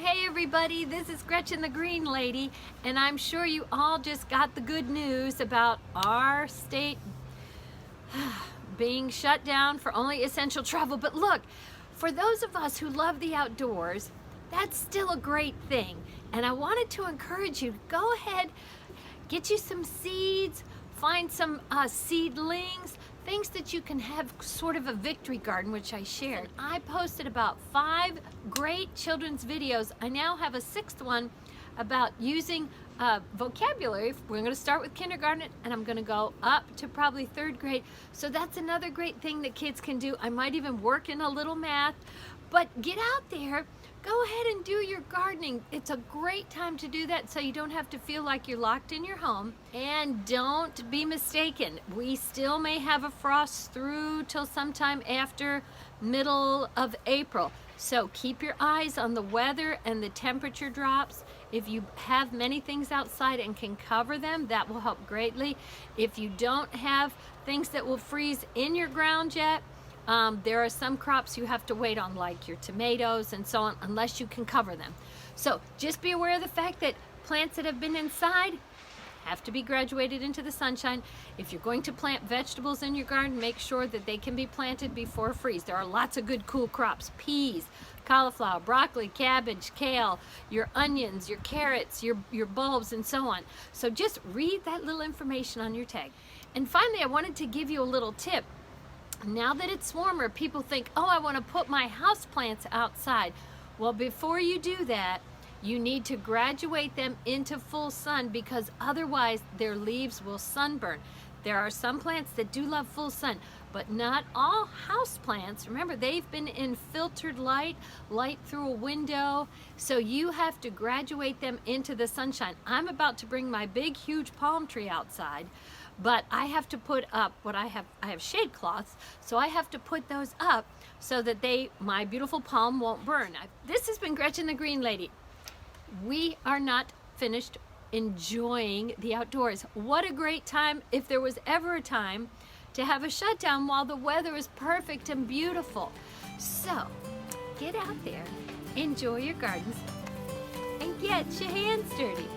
Hey everybody, this is Gretchen the Green Lady, and I'm sure you all just got the good news about our state being shut down for only essential travel. But look, for those of us who love the outdoors, that's still a great thing. And I wanted to encourage you, go ahead, get you some seeds, find some seedlings, things that you can have sort of a victory garden, which I shared. I posted about 5 great children's videos. I now have a 6th one about using vocabulary. We're going to start with kindergarten and I'm going to go up to probably 3rd grade. So that's another great thing that kids can do. I might even work in a little math, but get out there. Go ahead and do your gardening. It's a great time to do that so you don't have to feel like you're locked in your home. And don't be mistaken, we still may have a frost through till sometime after middle of April. So keep your eyes on the weather and the temperature drops. If you have many things outside and can cover them, that will help greatly. If you don't have things that will freeze in your ground yet, there are some crops you have to wait on, like your tomatoes and so on, unless you can cover them. So just be aware of the fact that plants that have been inside have to be graduated into the sunshine. If you're going to plant vegetables in your garden, make sure that they can be planted before freeze. There are lots of good cool crops: peas, cauliflower, broccoli, cabbage, kale, your onions, your carrots, your bulbs, and so on. So just read that little information on your tag. And finally, I wanted to give you a little tip. Now that it's warmer, people think, oh, I want to put my house plants outside. Well, before you do that, you need to graduate them into full sun, because otherwise their leaves will sunburn. There are some plants that do love full sun, but not all house plants. Remember, they've been in filtered light through a window, so you have to graduate them into the sunshine. I'm about to bring my big, huge palm tree outside, but I have to put up what I have shade cloths, so I have to put those up so that my beautiful palm won't burn. This has been Gretchen the Green Lady. We are not finished enjoying the outdoors. What a great time, if there was ever a time to have a shutdown while the weather is perfect and beautiful. So get out there, enjoy your gardens, and get your hands dirty.